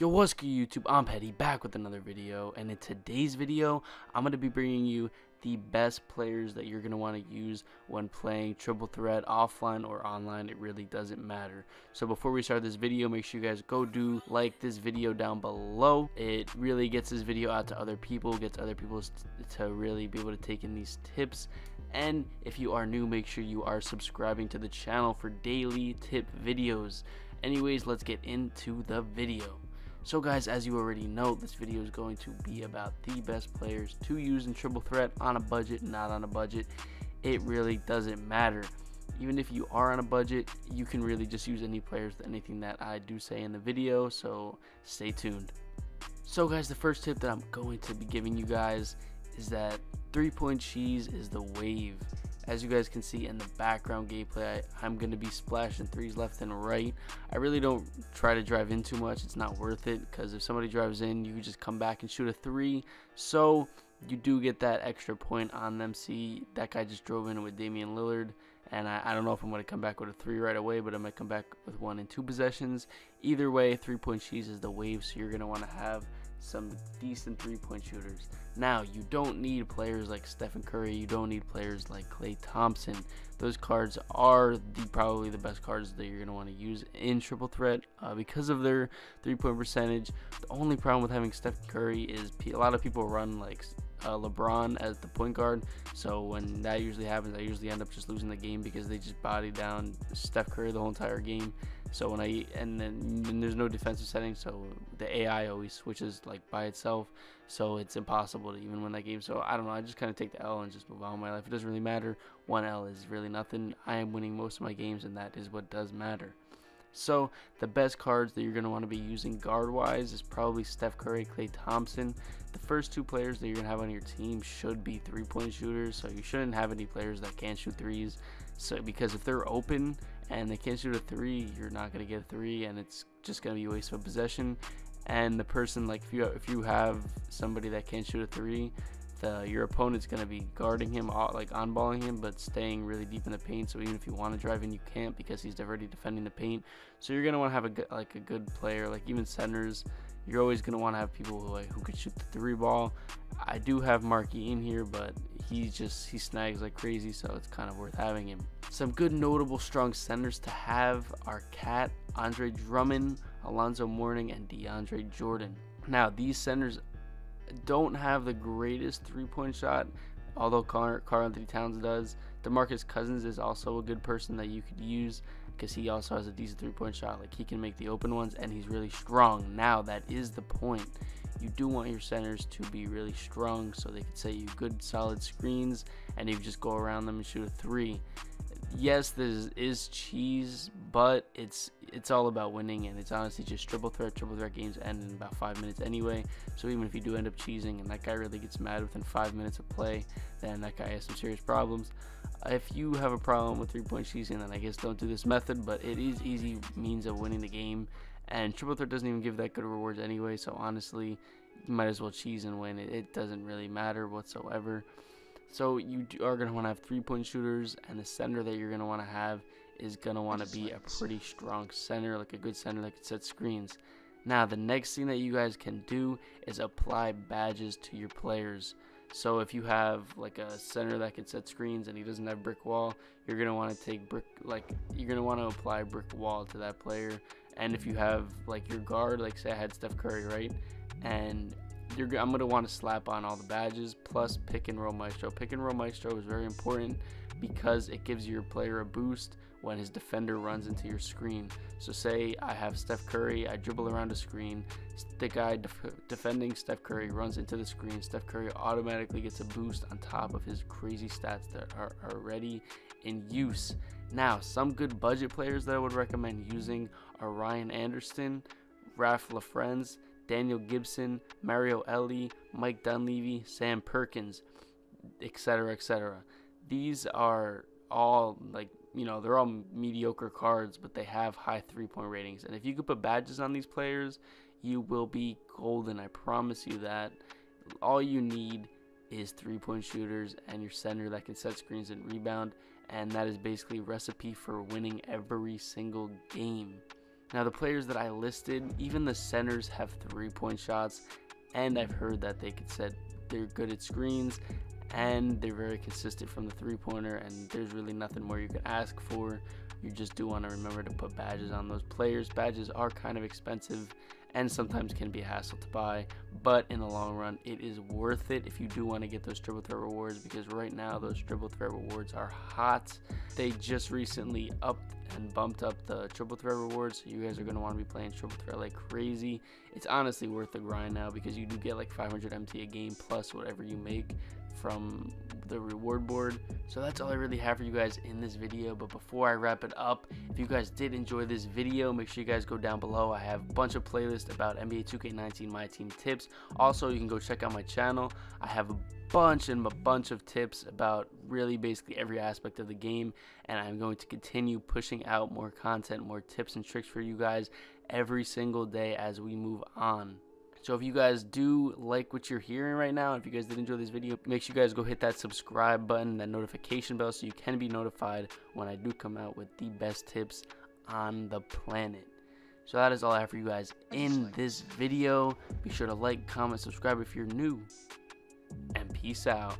Yo, what's good YouTube? I'm Petty, back with another video, and in today's video I'm going to be bringing you the best players that you're going to want to use when playing triple threat offline or online. It really doesn't matter. So before we start this video, make sure you guys go do like this video down below. It really gets this video out to other people, gets other people to really be able to take in these tips. And if you are new, make sure you are subscribing to the channel for daily tip videos. Anyways, let's get into the video. So guys, as you already know, this video is going to be about the best players to use in triple threat on a budget, not on a budget. It really doesn't matter. Even if you are on a budget, you can really just use any players, anything that I do say in the video, so stay tuned. So guys, the first tip that I'm going to be giving you guys is that 3-point cheese is the wave. As you guys can see in the background gameplay, I'm going to be splashing threes left and right. I really don't try to drive in too much. It's not worth it, because if somebody drives in, you can just come back and shoot a three. So you do get that extra point on them. See, that guy just drove in with Damian Lillard, and I don't know if I'm going to come back with a three right away, but I might come back with 1 and 2 possessions. Either way, 3-point cheese is the wave, so you're going to want to have some decent 3-point shooters. Now, you don't need players like Stephen Curry, you don't need players like Klay Thompson. Those cards are probably the best cards that you're going to want to use in triple threat because of their 3-point percentage. The only problem with having Stephen Curry is a lot of people run like LeBron as the point guard, so when that usually happens, I usually end up just losing the game because they just body down Steph Curry the whole entire game. So then there's no defensive setting, so the AI always switches like by itself, so it's impossible to even win that game. So I don't know, I just kind of take the L and just move on with my life. It doesn't really matter. 1 L is really nothing. I am winning most of my games, and that is what does matter. So the best cards that you're going to want to be using guard wise is probably Steph Curry, Klay Thompson. The first 2 players that you're going to have on your team should be 3-point shooters, so you shouldn't have any players that can't shoot threes. So because if they're open and they can't shoot a 3, you're not going to get a 3, and it's just going to be a waste of possession. And the person, like if you have somebody that can't shoot a 3, your opponent's going to be guarding him, like on-balling him, but staying really deep in the paint. So even if you want to drive in, you can't because he's already defending the paint. So you're going to want to have a good player, like even centers. You're always going to want to have people who could shoot the 3 ball. I do have Markey in here, but he snags like crazy, so it's kind of worth having him. Some good notable strong centers to have are Cat, Andre Drummond, Alonzo Mourning, and DeAndre Jordan. Now these centers don't have the greatest 3-point shot, although Karl Anthony Towns does. DeMarcus Cousins is also a good person that you could use because he also has a decent 3-point shot. Like, he can make the open ones, and he's really strong. Now that is the point. You do want your centers to be really strong so they can set you good solid screens, and you just go around them and shoot a 3. Yes, this is cheese, but it's all about winning, and it's honestly just triple threat. Triple threat games end in about 5 minutes anyway, so even if you do end up cheesing and that guy really gets mad within 5 minutes of play, then that guy has some serious problems. If you have a problem with 3-point cheesing, then I guess don't do this method, but it is easy means of winning the game, and triple threat doesn't even give that good rewards anyway, so honestly, you might as well cheese and win. It doesn't really matter whatsoever. So you are going to want to have 3-point shooters, and the center that you're going to want to have is going to want to be a pretty strong center, like a good center that can set screens. Now, the next thing that you guys can do is apply badges to your players. So if you have like a center that can set screens and he doesn't have brick wall, you're going to want to take you're going to want to apply brick wall to that player. And if you have like your guard, like say I had Steph Curry, right? And I'm going to want to slap on all the badges plus pick and roll maestro. Pick and roll maestro is very important because it gives your player a boost when his defender runs into your screen. So say I have Steph Curry, I dribble around a screen, the guy defending Steph Curry runs into the screen. Steph Curry automatically gets a boost on top of his crazy stats that are already in use. Now, some good budget players that I would recommend using are Ryan Anderson, Ralph LaFrentz, Daniel Gibson, Mario Elie, Mike Dunleavy, Sam Perkins, etc., etc. These are all they're all mediocre cards, but they have high 3-point ratings. And if you could put badges on these players, you will be golden. I promise you that. All you need is 3-point shooters and your center that can set screens and rebound, and that is basically a recipe for winning every single game. Now the players that I listed, even the centers have 3-point shots, and I've heard that they're good at screens and they're very consistent from the 3-pointer, and there's really nothing more you can ask for. You just do want to remember to put badges on those players. Badges are kind of expensive and sometimes can be a hassle to buy, but in the long run it is worth it if you do want to get those triple threat rewards, because right now those triple threat rewards are hot. They just recently upped and bumped up the triple threat rewards, so you guys are going to want to be playing triple threat like crazy. It's honestly worth the grind now, because you do get like 500 MT a game plus whatever you make from the reward board. So that's all I really have for you guys in this video. But before I wrap it up, if you guys did enjoy this video, make sure you guys go down below. I have a bunch of playlists about NBA 2K19 MyTEAM tips. Also, you can go check out my channel. I have a bunch of tips about really basically every aspect of the game, and I'm going to continue pushing out more content, more tips and tricks for you guys every single day as we move on. So if you guys do like what you're hearing right now, if you guys did enjoy this video, make sure you guys go hit that subscribe button, that notification bell, so you can be notified when I do come out with the best tips on the planet. So that is all I have for you guys in this video. Be sure to like, comment, subscribe if you're new, and peace out.